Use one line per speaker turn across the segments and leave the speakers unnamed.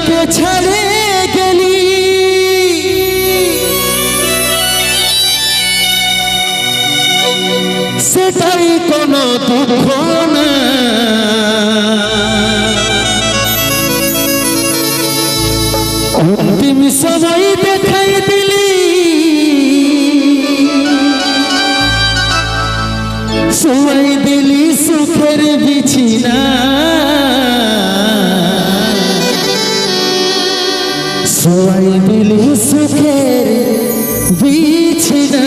আমাকে ছেড়ে গেলি সেটাই কোনো দুঃখ না অন্তিম সময় দেখাই দিলি শুয়াই দিলি সুখের বিছিনা শুয়াই দিলি সুখের বিছিনা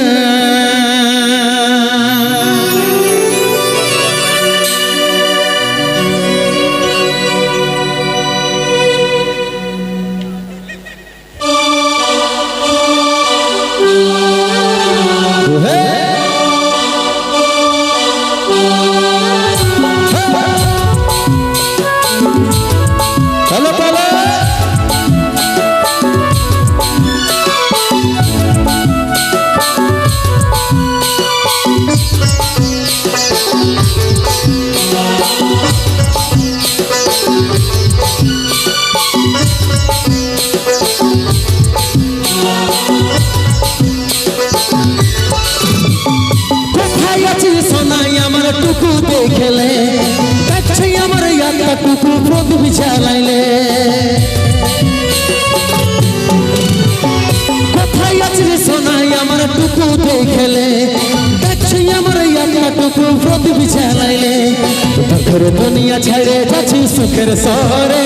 টুকু দেখলে কাছে আমার একটা টুকু প্রদীপ জ্বালাইলে কোথায় আছে সোনাই আমার টুকু দেখলে কাছে আমার একটা টুকু প্রদীপ জ্বালাইলে দুঃখের দুনিয়া ছেড়ে যাচ্ছি সুখের শহরে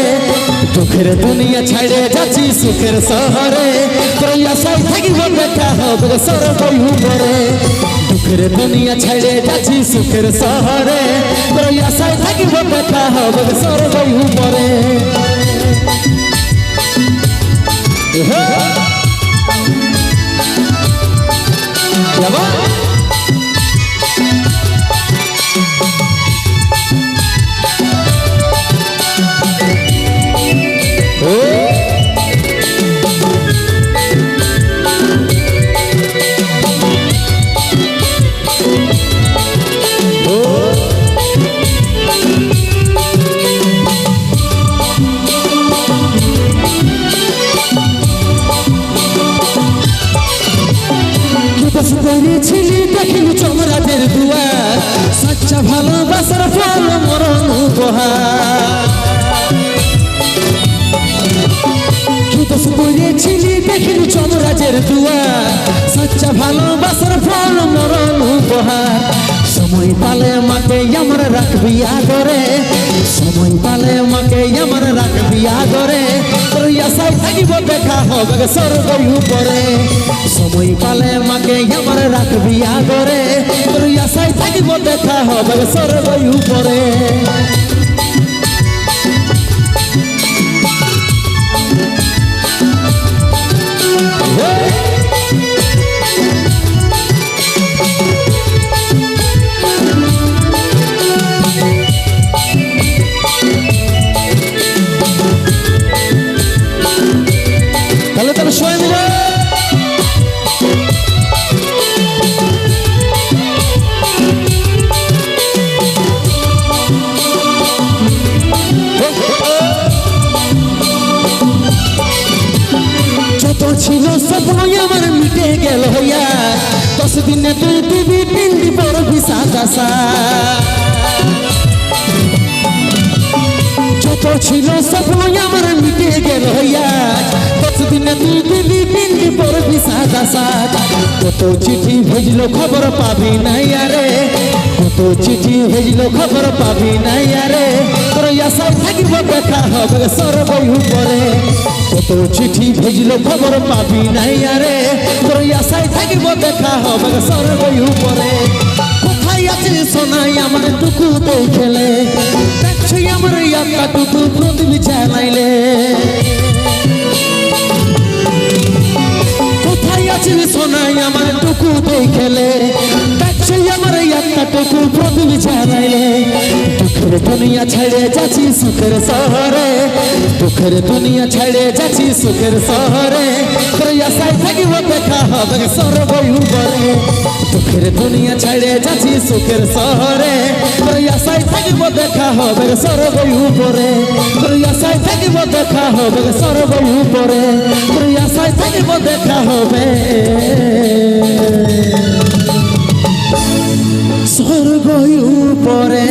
দুঃখের দুনিয়া ছেড়ে যাচ্ছি সুখের শহরে তোর আশায় থাকিব দেখা হবে সরবই উপরে দুঃখের দুনিয়া ছেড়ে যাচ্ছি সুখের শহরে তোর আশায় থাকিব দেখা হবে সরবই উপরে ছিলি দেখিল চমরাজের দুয়ার সচ্চা ভালোবাসার ফল মরণ উপহার ছিলি দেখিল চমরাজের দুয়ার সচ্চা ভালোবাসার ফল মরণ উপহার সময় পালে মাকে আমার রাখবি আদরে সময় পালে মাকে আমার রাখবি আদরে তোর আশায় থাকিব দেখা হবে সরবই উপরে সময় পালে মাকে আমার রাখবি আদরে তোর আশায় থাকিব দেখা হবে সরবই উপরে ছিল স্বপ্ন আমার মিটে গেল হইয়া 10 দিনে তুই দিবি পিন্ডি বড় বিষাদ আশা যত ছিল স্বপ্ন আমার মিটে গেল হইয়া 10 দিনে তুই দিবি পিন্ডি বড় বিষাদ আশা কত চিঠি ভেজলো খবর পাবি নাই আরে কত চিঠি ভেজলো খবর পাবি নাই আরে তোর আশায় থাকিব দেখা হবে সরবই উপরে কত চিঠি ভেজলো খবর পাবি নাই আরে তোর আশায় থাকিব দেখা হবে সরবই উপরে কোথায় আছে সোনাই আমার টুকু দেখলে দেখছি আমার একটা টুকু প্রদীপ জ্বালাইলে কোথায় আছে সোনাই আমার টুকু দেখলে দেখছি আমার একটা টুকু প্রদীপ জ্বালাইলে দুঃখের দুনিয়া ছেড়ে যাচ্ছি সুখের শহরে দুঃখের দুনিয়া ছেড়ে যাচ্ছি সুখের শহরে তোর আশায় থাকিব দেখা হবে সরবই উপরে দুঃখের দুনিয়া ছেড়ে যাচ্ছি সুখের শহরে তোর আশায় থাকিব দেখা হবে সরবই উপরে তোর আশায় আশায় থাকিব দেখা হবে সর্ব উপরে তোর আশায় থাকিব দেখা হবে স্বর্গ উপরে